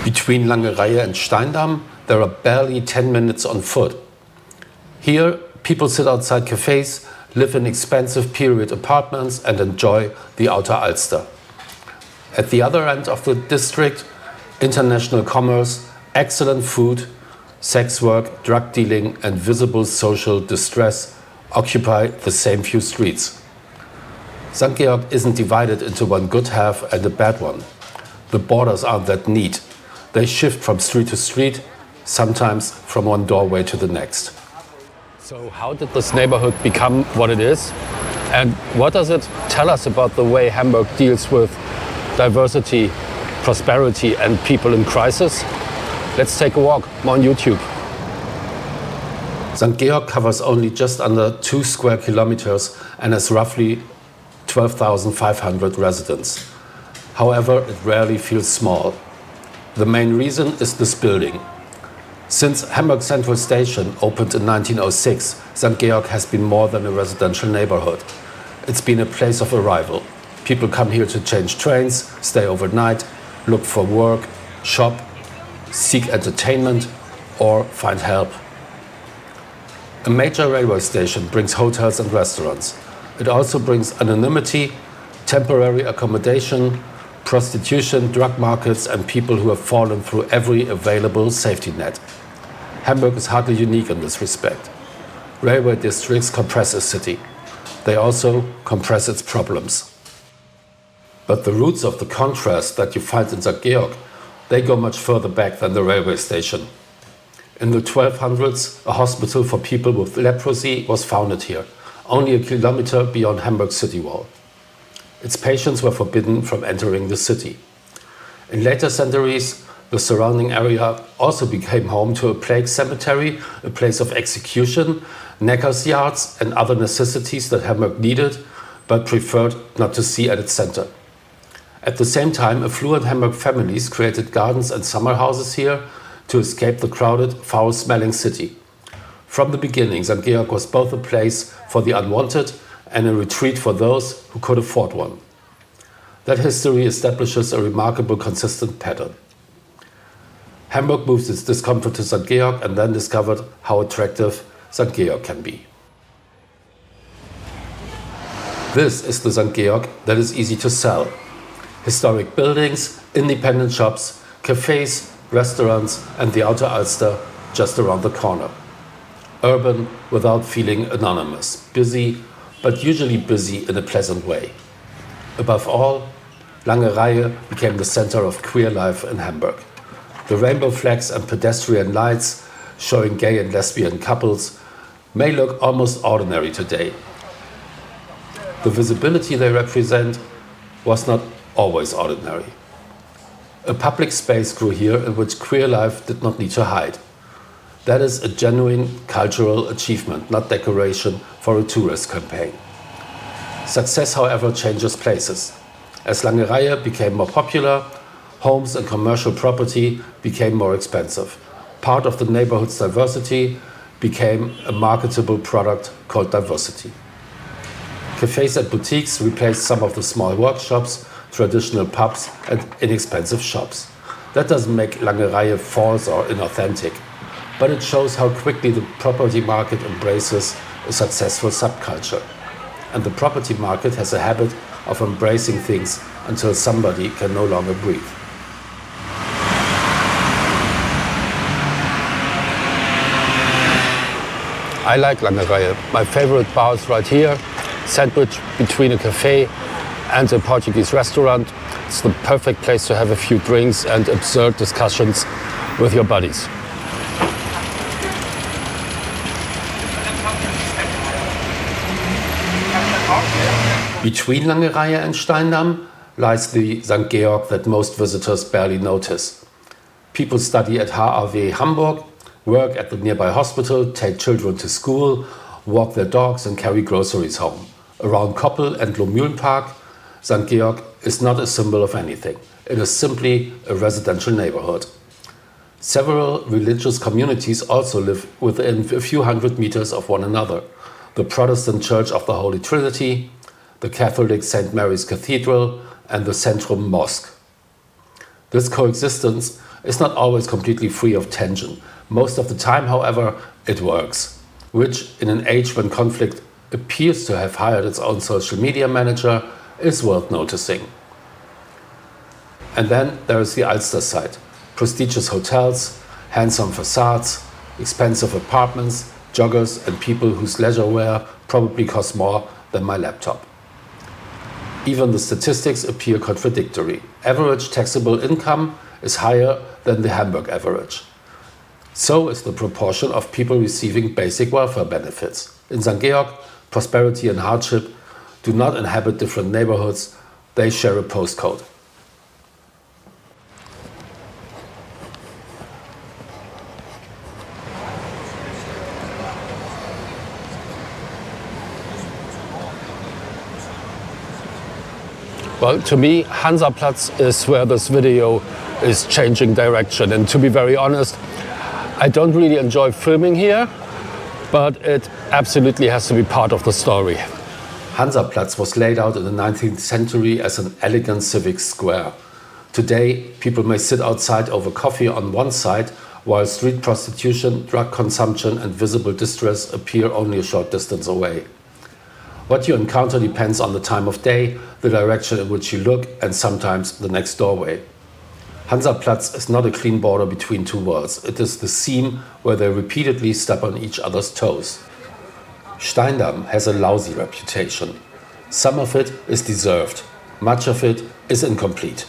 Between Lange Reihe and Steindamm, there are barely 10 minutes on foot. Here, people sit outside cafés, live in expensive period apartments and enjoy the Outer Alster. At the other end of the district, international commerce, excellent food, sex work, drug dealing and visible social distress occupy the same few streets. St. Georg isn't divided into one good half and a bad one. The borders aren't that neat. They shift from street to street, sometimes from one doorway to the next. So how did this neighborhood become what it is? And what does it tell us about the way Hamburg deals with diversity, prosperity and people in crisis? Let's take a walk on YouTube. St. Georg covers only just under 2 square kilometers and has roughly 12,500 residents. However, it rarely feels small. The main reason is this building. Since Hamburg Central Station opened in 1906, St. Georg has been more than a residential neighborhood. It's been a place of arrival. People come here to change trains, stay overnight, look for work, shop, seek entertainment, or find help. A major railway station brings hotels and restaurants. It also brings anonymity, temporary accommodation, prostitution, drug markets, and people who have fallen through every available safety net. Hamburg is hardly unique in this respect. Railway districts compress a city. They also compress its problems. But the roots of the contrast that you find in St. Georg, they go much further back than the railway station. In the 1200s, a hospital for people with leprosy was founded here, only a kilometer beyond Hamburg's city wall. Its patients were forbidden from entering the city. In later centuries, the surrounding area also became home to a plague cemetery, a place of execution, neckers yards and other necessities that Hamburg needed but preferred not to see at its center. At the same time, affluent Hamburg families created gardens and summer houses here to escape the crowded, foul-smelling city. From the beginning, St. Georg was both a place for the unwanted and a retreat for those who could afford one. That history establishes a remarkable consistent pattern. Hamburg moved its discomfort to St. Georg and then discovered how attractive St. Georg can be. This is the St. Georg that is easy to sell. Historic buildings, independent shops, cafés, restaurants and the Outer Alster just around the corner. Urban without feeling anonymous, busy, but usually busy in a pleasant way. Above all, Lange Reihe became the center of queer life in Hamburg. The rainbow flags and pedestrian lights showing gay and lesbian couples may look almost ordinary today. The visibility they represent was not always ordinary. A public space grew here in which queer life did not need to hide. That is a genuine cultural achievement, not decoration for a tourist campaign. Success, however, changes places. As Lange Reihe became more popular, homes and commercial property became more expensive. Part of the neighborhood's diversity became a marketable product called diversity. Cafés and boutiques replaced some of the small workshops, traditional pubs and inexpensive shops. That doesn't make Lange Reihe false or inauthentic, but it shows how quickly the property market embraces a successful subculture. And the property market has a habit of embracing things until somebody can no longer breathe. I like Lange Reihe. My favorite bar is right here, sandwiched between a cafe and a Portuguese restaurant. It's the perfect place to have a few drinks and absurd discussions with your buddies. Between Lange Reihe and Steindamm lies the St. Georg that most visitors barely notice. People study at HAW Hamburg, work at the nearby hospital, take children to school, walk their dogs and carry groceries home. Around Koppel and Park, St. Georg is not a symbol of anything. It is simply a residential neighborhood. Several religious communities also live within a few hundred meters of one another. The Protestant Church of the Holy Trinity, the Catholic St. Mary's Cathedral and the Centrum Mosque. This coexistence is not always completely free of tension. Most of the time, however, it works, which, in an age when conflict appears to have hired its own social media manager, is worth noticing. And then there is the Alster side. Prestigious hotels, handsome facades, expensive apartments, joggers and people whose leisure wear probably cost more than my laptop. Even the statistics appear contradictory. Average taxable income is higher than the Hamburg average. So is the proportion of people receiving basic welfare benefits. In St. Georg, prosperity and hardship do not inhabit different neighborhoods, they share a postcode. Well, to me, Hansaplatz is where this video is changing direction. And to be very honest, I don't really enjoy filming here, but it absolutely has to be part of the story. Hansaplatz was laid out in the 19th century as an elegant civic square. Today, people may sit outside over coffee on one side, while street prostitution, drug consumption and visible distress appear only a short distance away. What you encounter depends on the time of day, the direction in which you look, and sometimes the next doorway. Hansaplatz is not a clean border between two worlds. It is the seam where they repeatedly step on each other's toes. Steindamm has a lousy reputation. Some of it is deserved. Much of it is incomplete.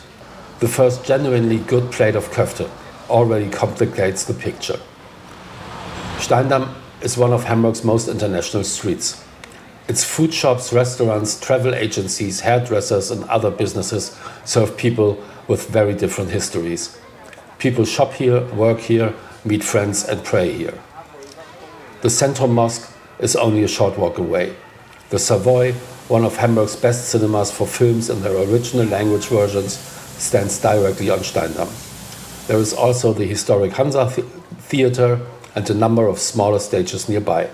The first genuinely good plate of köfte already complicates the picture. Steindamm is one of Hamburg's most international streets. Its food shops, restaurants, travel agencies, hairdressers and other businesses serve people with very different histories. People shop here, work here, meet friends and pray here. The Centrum Mosque is only a short walk away. The Savoy, one of Hamburg's best cinemas for films in their original language versions, stands directly on Steindamm. There is also the historic Hansa Theatre and a number of smaller stages nearby.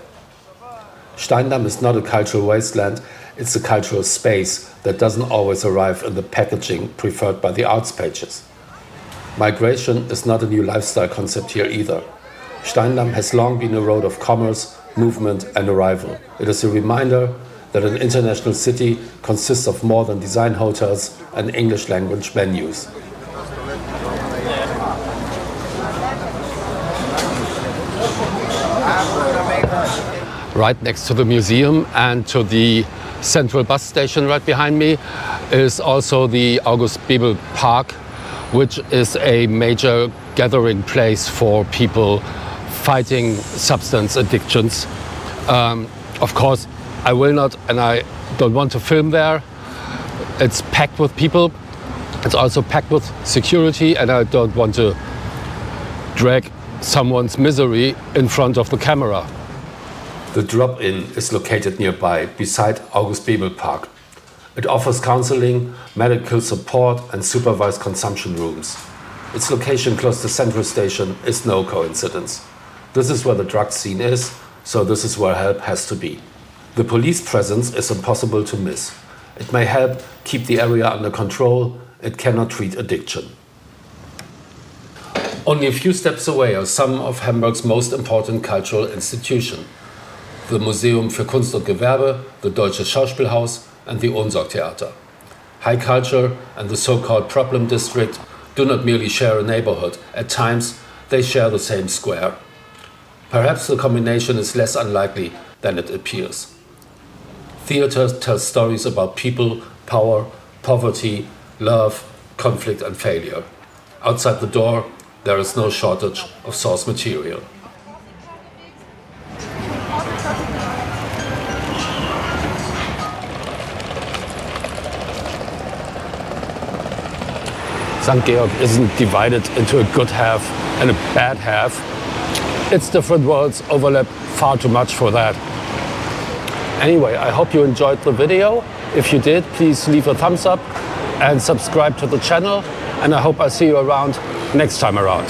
Steindamm is not a cultural wasteland, it's a cultural space that doesn't always arrive in the packaging preferred by the arts pages. Migration is not a new lifestyle concept here either. Steindamm has long been a road of commerce, movement and arrival. It is a reminder that an international city consists of more than design hotels and English language menus. Right next to the museum and to the central bus station right behind me is also the August-Bebel-Park, which is a major gathering place for people fighting substance addictions. Of course, I will not and I don't want to film there. It's packed with people. It's also packed with security and I don't want to drag someone's misery in front of the camera. The Drob Inn is located nearby, beside August-Bebel-Park. It offers counseling, medical support and supervised consumption rooms. Its location close to Central Station is no coincidence. This is where the drug scene is, so this is where help has to be. The police presence is impossible to miss. It may help keep the area under control, it cannot treat addiction. Only a few steps away are some of Hamburg's most important cultural institutions. The Museum für Kunst und Gewerbe, the Deutsches Schauspielhaus and the Theater. High culture and the so-called problem district do not merely share a neighborhood, at times they share the same square. Perhaps the combination is less unlikely than it appears. Theater tells stories about people, power, poverty, love, conflict and failure. Outside the door, there is no shortage of source material. St. Georg isn't divided into a good half and a bad half. Its different worlds overlap far too much for that. Anyway, I hope you enjoyed the video. If you did, please leave a thumbs up and subscribe to the channel. And I hope I see you around next time around.